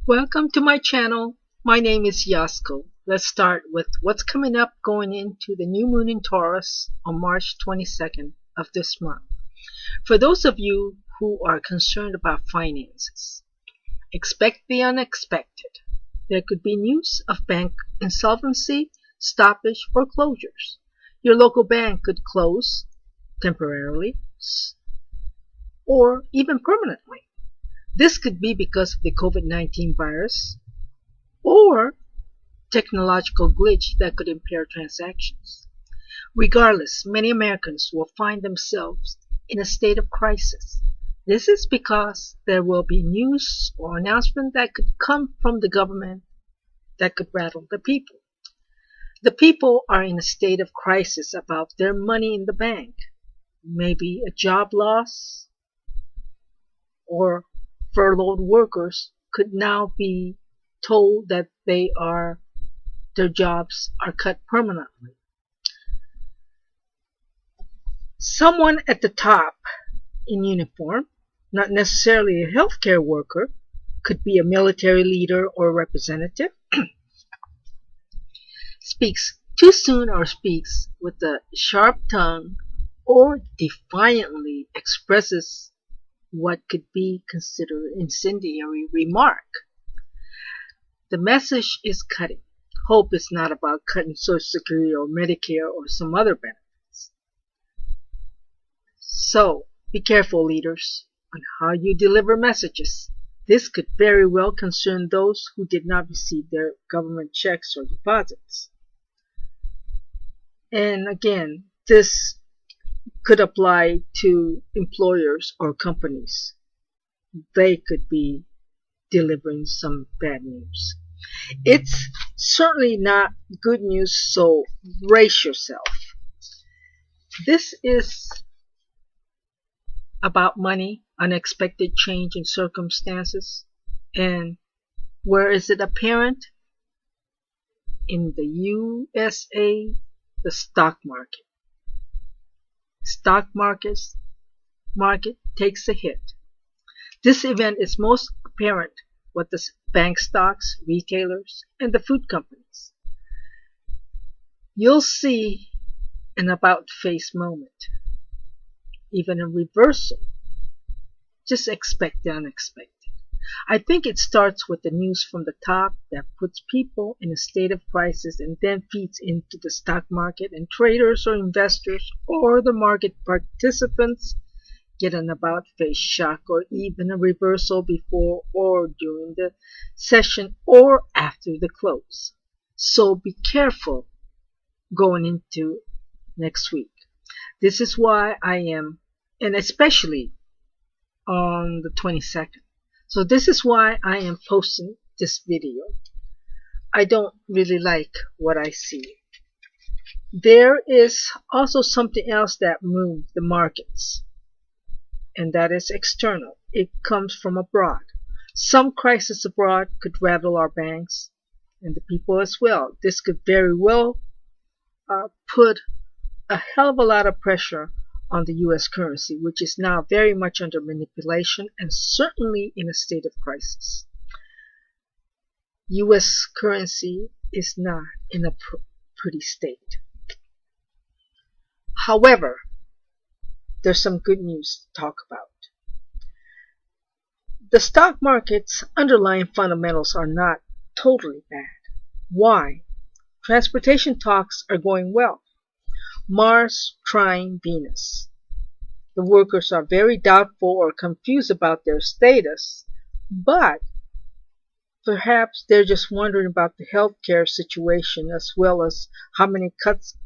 Welcome to my channel. My name is Yasko. Let's start with what's coming up going into the new moon in Taurus on March 22nd of this month. For those of you who are concerned about finances, expect the unexpected. There could be news of bank insolvency, stoppage, or closures. Your local bank could close temporarily or even permanently. This could be because of the COVID-19 virus or technological glitch that could impair transactions. Regardless, many Americans will find themselves in a state of crisis. This is because there will be news or announcement that could come from the government that could rattle the people. The people are in a state of crisis about their money in the bank, maybe a job loss, or furloughed workers could now be told that their jobs are cut permanently. Someone at the top in uniform, not necessarily a healthcare worker, could be a military leader or representative, speaks too soon or speaks with a sharp tongue or defiantly expresses what could be considered an incendiary remark. The message is cutting. Hope is not about cutting Social Security or Medicare or some other benefits. So, be careful, leaders, on how you deliver messages. This could very well concern those who did not receive their government checks or deposits. And again, this could apply to employers or companies. They could be delivering some bad news. It's certainly not good news, so brace yourself. This is about money, unexpected change in circumstances, and where is it apparent? In the USA, the stock market. Stock market takes a hit. This event is most apparent with the bank stocks, retailers, and the food companies. You'll see an about-face moment, even a reversal. Just expect the unexpected. I think it starts with the news from the top that puts people in a state of crisis and then feeds into the stock market, and traders or investors or the market participants get an about-face shock or even a reversal before or during the session or after the close. So be careful going into next week. This is why I am, and especially on the 22nd. So this is why I am posting this video. I don't really like what I see. There is also something else that moves the markets, and that is external. It comes from abroad. Some crisis abroad could rattle our banks and the people as well. This could very well put a hell of a lot of pressure on the U.S. currency, which is now very much under manipulation and certainly in a state of crisis. U.S. currency is not in a pretty state. However, there's some good news to talk about. The stock market's underlying fundamentals are not totally bad. Why? Transportation talks are going well. Mars trying Venus. The workers are very doubtful or confused about their status, but perhaps they're just wondering about the healthcare situation as well as how many cuts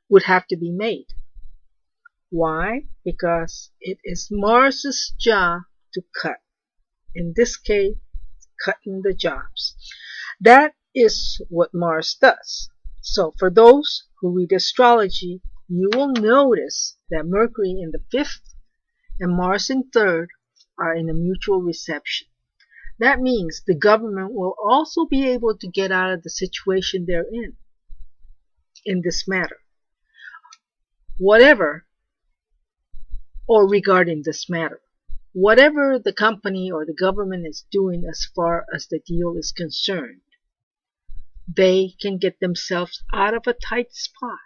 would have to be made. Why? Because it is Mars's job to cut. In this case, cutting the jobs. That is what Mars does. So for those who read astrology, you will notice that Mercury in the 5th and Mars in 3rd are in a mutual reception. That means the government will also be able to get out of the situation they're in this matter. Whatever, or regarding this matter. Whatever the company or the government is doing as far as the deal is concerned, they can get themselves out of a tight spot.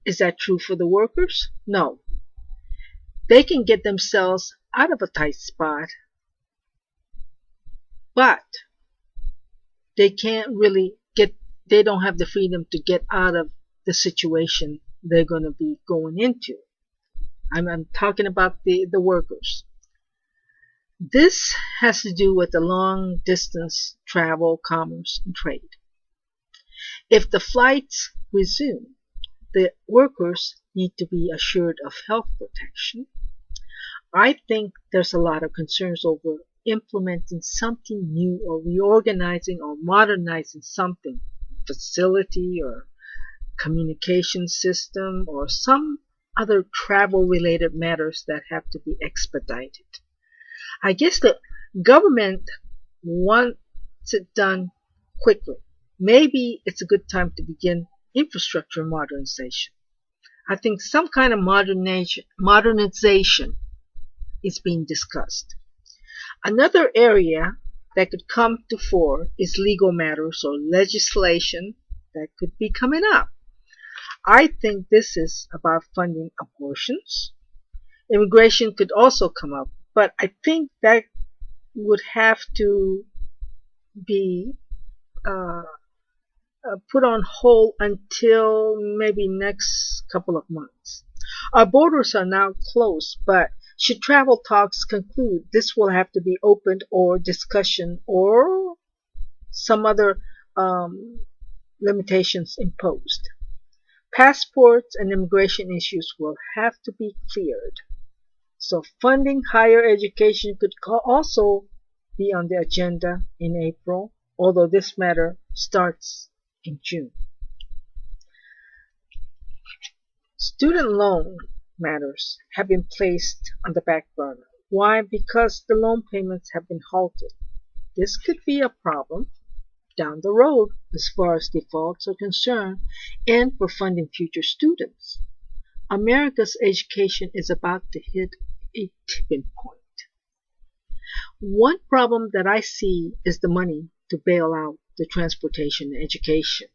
Is that true for the workers? No. They can get themselves out of a tight spot, but they can't really they don't have the freedom to get out of the situation they're going to be going into. I'm talking about the workers. This has to do with the long distance travel, commerce, and trade. If the flights resume, the workers need to be assured of health protection. I think there's a lot of concerns over implementing something new or reorganizing or modernizing something, facility or communication system or some other travel related matters that have to be expedited. I guess the government wants it done quickly. Maybe it's a good time to begin infrastructure modernization. I think some kind of modernization is being discussed. Another area that could come to fore is legal matters or legislation that could be coming up. I think this is about funding abortions. Immigration could also come up, but I think that would have to be put on hold until maybe next couple of months. Our borders are now closed, but should travel talks conclude, this will have to be opened or discussion or some other limitations imposed. Passports and immigration issues will have to be cleared. So funding higher education could also be on the agenda in April, although this matter starts in June. Student loan matters have been placed on the back burner. Why? Because the loan payments have been halted. This could be a problem down the road as far as defaults are concerned and for funding future students. America's education is about to hit a tipping point. One problem that I see is the money to bail out the transportation and education.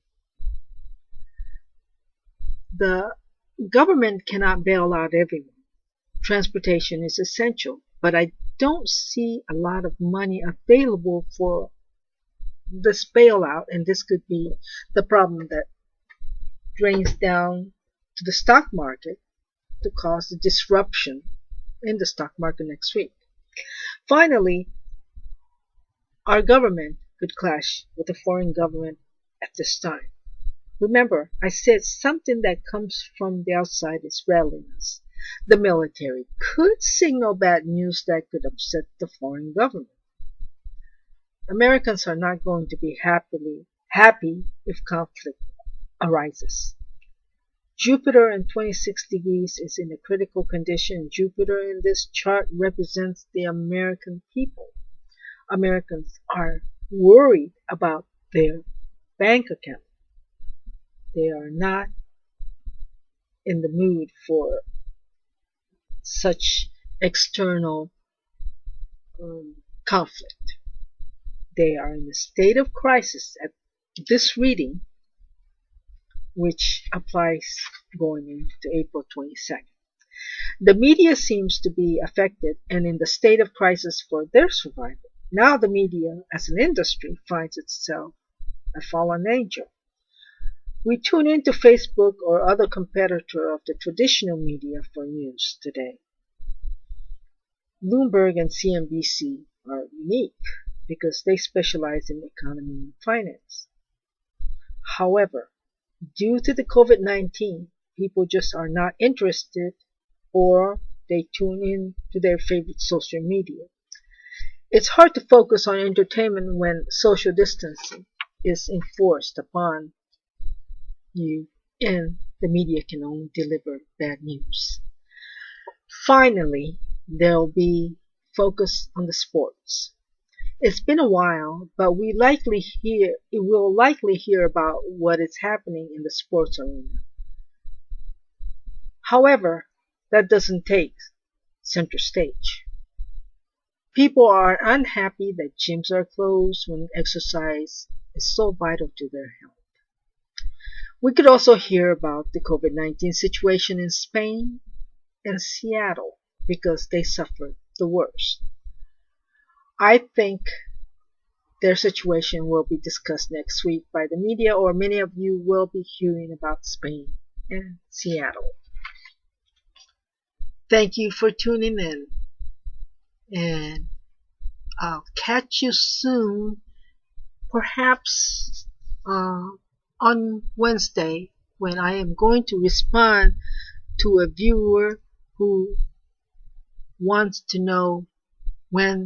The government cannot bail out everyone. Transportation is essential, but I don't see a lot of money available for this bailout, and this could be the problem that drains down to the stock market to cause a disruption in the stock market next week. Finally, our government could clash with a foreign government at this time. Remember, I said something that comes from the outside is rattling us. The military could signal bad news that could upset the foreign government. Americans are not going to be happy if conflict arises. Jupiter in 26 degrees is in a critical condition. Jupiter in this chart represents the American people. Americans are worried about their bank account. They are not in the mood for such external conflict. They are in a state of crisis at this reading, which applies going into April 22nd. The media seems to be affected and in the state of crisis for their survival. Now the media as an industry finds itself a fallen angel. We tune into Facebook or other competitor of the traditional media for news today. Bloomberg and CNBC are unique because they specialize in economy and finance. However, due to the COVID-19, people just are not interested or they tune in to their favorite social media. It's hard to focus on entertainment when social distancing is enforced upon you and the media can only deliver bad news. Finally, there'll be focus on the sports. It's been a while, but we'll likely hear about what is happening in the sports arena. However, that doesn't take center stage. People are unhappy that gyms are closed when exercise is so vital to their health. We could also hear about the COVID-19 situation in Spain and Seattle because they suffered the worst. I think their situation will be discussed next week by the media, or many of you will be hearing about Spain and Seattle. Thank you for tuning in, and I'll catch you soon, perhaps on Wednesday, when I am going to respond to a viewer who wants to know when